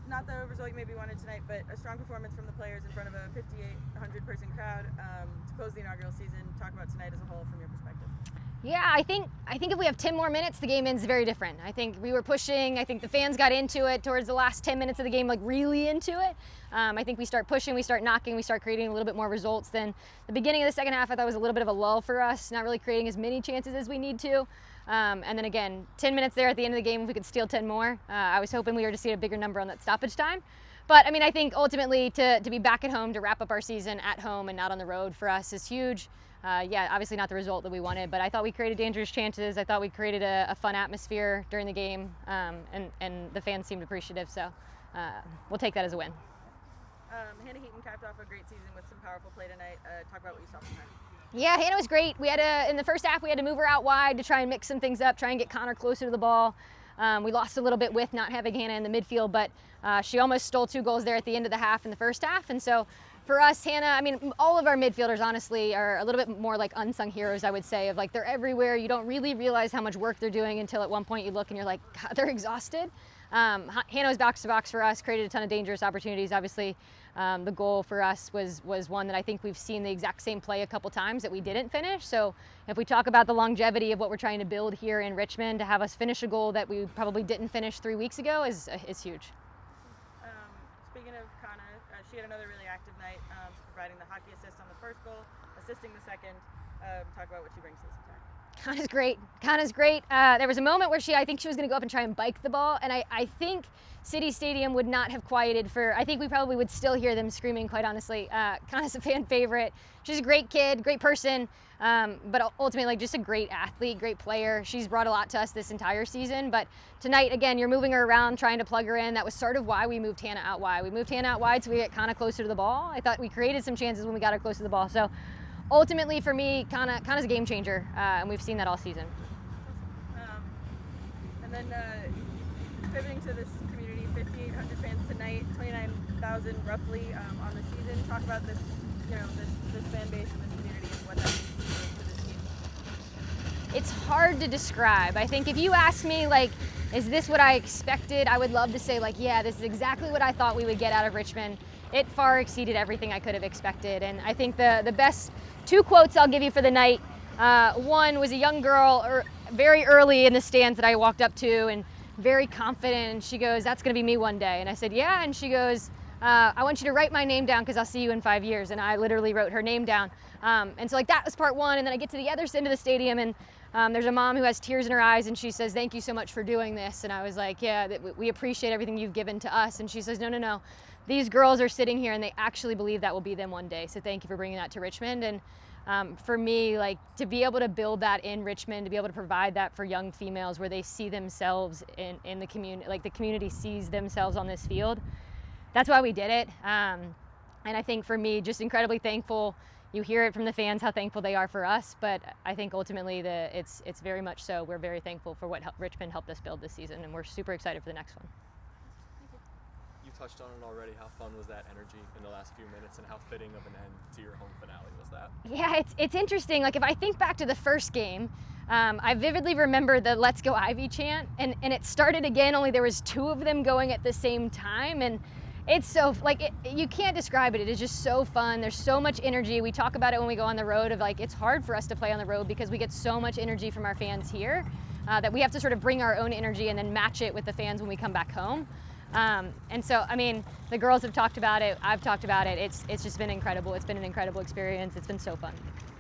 Not the result you maybe wanted tonight, but a strong performance from the players in front of a 5,800 person crowd to close the inaugural season. Talk about tonight as a whole from your perspective. Yeah, I think if we have 10 more minutes, the game ends very different. I think we were pushing. I think the fans got into it towards the last 10 minutes of the game, like really into it. I think we start pushing, we start knocking, we start creating a little bit more results than the beginning of the second half. I thought was a little bit of a lull for us, not really creating as many chances as we need to. And then again, 10 minutes there at the end of the game, if we could steal 10 more. I was hoping we were to see a bigger number on that stoppage time. But I mean, I think ultimately to be back at home, to wrap up our season at home and not on the road for us is huge. Yeah, obviously not the result that we wanted, but I thought we created dangerous chances. I thought we created a fun atmosphere during the game, and the fans seemed appreciative, so we'll take that as a win. Hannah Heaton capped off a great season with some powerful play tonight. Talk about what you saw from her. Yeah, Hannah was great. We had in the first half, we had to move her out wide to try and mix some things up, try and get Connor closer to the ball. We lost a little bit with not having Hannah in the midfield, but she almost stole 2 goals there at the end of the half in the first half, and so for us, Hannah, I mean, all of our midfielders, honestly, are a little bit more like unsung heroes, I would say, of like they're everywhere. You don't really realize how much work they're doing until at one point you look and you're like, God, they're exhausted. Hannah was box to box for us, created a ton of dangerous opportunities. Obviously, the goal for us was one that I think we've seen the exact same play a couple times that we didn't finish. So if we talk about the longevity of what we're trying to build here in Richmond, to have us finish a goal that we probably didn't finish 3 weeks ago is huge. Speaking of Connor, she had another really active night, providing the hockey assist on the first goal, assisting the second. Talk about what she brings to this attack. Connor's great. There was a moment where I think she was going to go up and try and bike the ball, and I think City Stadium would not have quieted I think we probably would still hear them screaming, quite honestly. Connor's a fan favorite. She's a great kid, great person, but ultimately like just a great athlete, great player. She's brought a lot to us this entire season, but tonight, again, you're moving her around, trying to plug her in. That was sort of why we moved Hannah out wide. We moved Hannah out wide so we get Connor closer to the ball. I thought we created some chances when we got her close to the ball. So ultimately, for me, Connor's a game changer, and we've seen that all season. And then pivoting to this community, 5,800 fans tonight, 29,000 roughly on the season. Talk about this, this fan base and this community and what that means to this team. It's hard to describe. I think if you ask me, like, is this what I expected? I would love to say, like, yeah, this is exactly what I thought we would get out of Richmond. It far exceeded everything I could have expected. And I think the best 2 quotes I'll give you for the night. One was a young girl very early in the stands that I walked up to and very confident. And she goes, "That's going to be me one day." And I said, "Yeah." And she goes, "I want you to write my name down because I'll see you in 5 years." And I literally wrote her name down. And so like that was part one. And then I get to the other end of the stadium and there's a mom who has tears in her eyes and she says, "Thank you so much for doing this." And I was like, "Yeah, we appreciate everything you've given to us." And she says, No. These girls are sitting here and they actually believe that will be them one day. So thank you for bringing that to Richmond. And for me, like to be able to build that in Richmond, to be able to provide that for young females where they see themselves in the community, like the community sees themselves on this field, that's why we did it. And I think for me, just incredibly thankful. You hear it from the fans how thankful they are for us, but I think ultimately it's very much so. We're very thankful for what Richmond helped us build this season, and we're super excited for the next one. You touched on it already. How fun was that energy in the last few minutes, and how fitting of an end to your home finale was that? Yeah, it's interesting. Like if I think back to the first game, I vividly remember the "Let's Go Ivy" chant, and it started again. Only there was 2 of them going at the same time, and it's so you can't describe it. It is just so fun. There's so much energy. We talk about it when we go on the road of like it's hard for us to play on the road because we get so much energy from our fans here that we have to sort of bring our own energy and then match it with the fans when we come back home. And so, I mean, the girls have talked about it. I've talked about it. It's just been incredible. It's been an incredible experience. It's been so fun.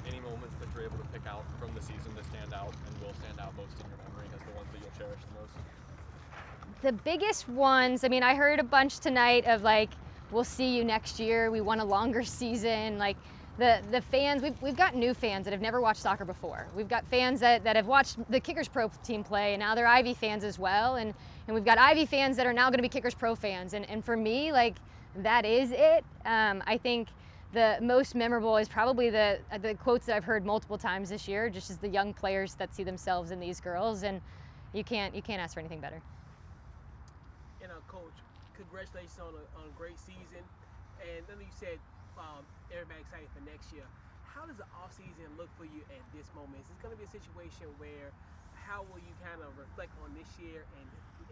Any moments that you're able to pick out from the season that stand out and will stand out most in your memory as the ones that you'll cherish the most? The biggest ones, I mean, I heard a bunch tonight of like, "We'll see you next year. We want a longer season." Like the fans, we've got new fans that have never watched soccer before. We've got fans that have watched the Kickers Pro team play, and now they're Ivy fans as well. And we've got Ivy fans that are now going to be Kickers Pro fans. And for me, like, that is it. I think the most memorable is probably the quotes that I've heard multiple times this year, just as the young players that see themselves in these girls. And you can't ask for anything better. And Coach, congratulations on a great season. And then you said everybody excited for next year. How does the offseason look for you at this moment? Is this going to be a situation where how will you kind of reflect on this year and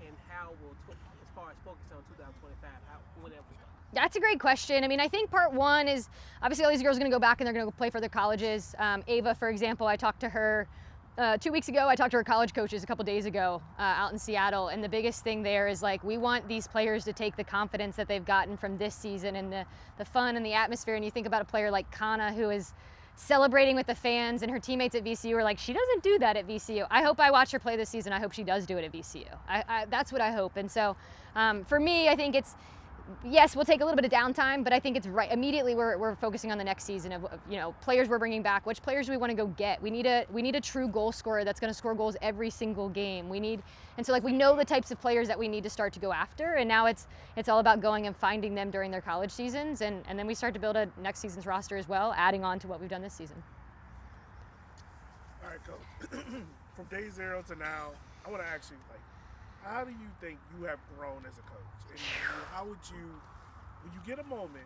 and how will, as far as focus on 2025, when it will start? That's a great question. I mean, I think part one is obviously all these girls are going to go back and they're going to go play for their colleges. Ava, for example, I talked to her 2 weeks ago. I talked to her college coaches a couple days ago out in Seattle, and the biggest thing there is like we want these players to take the confidence that they've gotten from this season and the fun and the atmosphere. And you think about a player like Kana, who is celebrating with the fans, and her teammates at VCU are like, she doesn't do that at VCU. I hope I watch her play this season. I hope she does do it at VCU. That's what I hope. And so for me, I think it's, yes, we'll take a little bit of downtime, but I think it's right. Immediately, we're focusing on the next season of players we're bringing back. Which players do we want to go get? We need a true goal scorer that's going to score goals every single game. We know the types of players that we need to start to go after, and now it's all about going and finding them during their college seasons, and then we start to build a next season's roster as well, adding on to what we've done this season. All right, Coach. From day zero to now, I want to ask you, how do you think you have grown as a coach? And how would you, when you get a moment,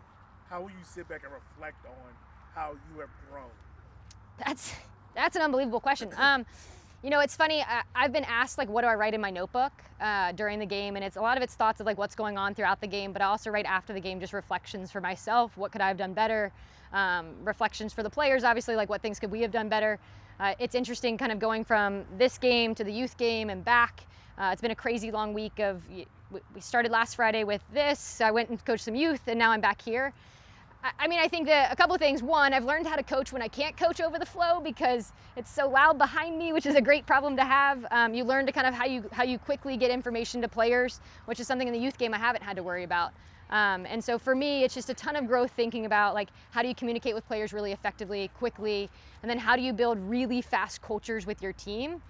how will you sit back and reflect on how you have grown? That's an unbelievable question. It's funny. I've been asked what do I write in my notebook during the game, and a lot of it's thoughts of what's going on throughout the game, but I also write after the game just reflections for myself. What could I have done better? Reflections for the players, obviously, what things could we have done better? It's interesting, kind of going from this game to the youth game and back. It's been a crazy long week of. We started last Friday with this. I went and coached some youth, and now I'm back here. I think that a couple of things. One, I've learned how to coach when I can't coach over the flow because it's so loud behind me, which is a great problem to have. You learn to kind of how you quickly get information to players, which is something in the youth game I haven't had to worry about. And so for me, it's just a ton of growth thinking about how do you communicate with players really effectively, quickly, and then how do you build really fast cultures with your team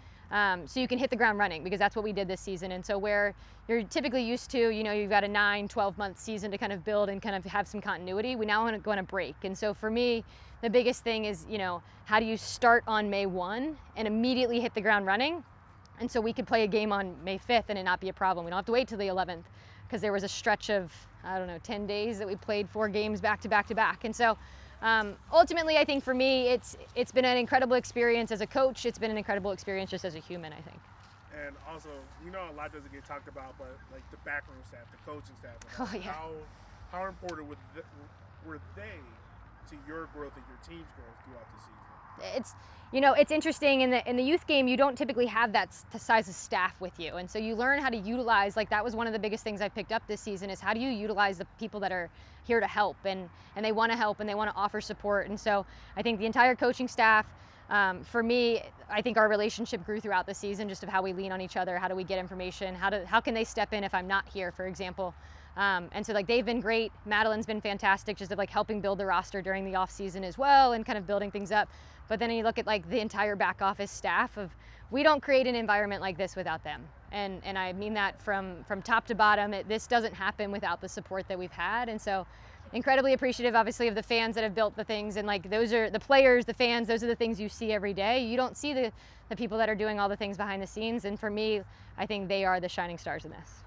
so you can hit the ground running, because that's what we did this season. And so where you're typically used to, you've got a 9-12 month season to kind of build and kind of have some continuity, we now want to go on a break. And so for me, the biggest thing is, how do you start on May 1 and immediately hit the ground running? And so we could play a game on May 5th and it not be a problem. We don't have to wait till the 11th, because there was a stretch of, 10 days that we played 4 games back to back to back. And so ultimately, I think for me, it's been an incredible experience as a coach. It's been an incredible experience just as a human, I think. And also, a lot doesn't get talked about, but the backroom staff, the coaching staff, Oh, yeah. how important were they to your growth and your team's growth throughout the season? It's interesting in the youth game. You don't typically have that size of staff with you, and so you learn how to utilize. That was one of the biggest things I picked up this season is how do you utilize the people that are here to help, and they want to help and they want to offer support. And so I think the entire coaching staff. For me, I think our relationship grew throughout the season, just of how we lean on each other. How do we get information? How can they step in if I'm not here, for example? And so they've been great. Madeline's been fantastic, just of helping build the roster during the off season as well, and kind of building things up. But then you look at the entire back office staff we don't create an environment like this without them. And I mean that from top to bottom. This doesn't happen without the support that we've had. And so incredibly appreciative, obviously, of the fans that have built the things, and those are the players, the fans, those are the things you see every day. You don't see the people that are doing all the things behind the scenes, and for me, I think they are the shining stars in this.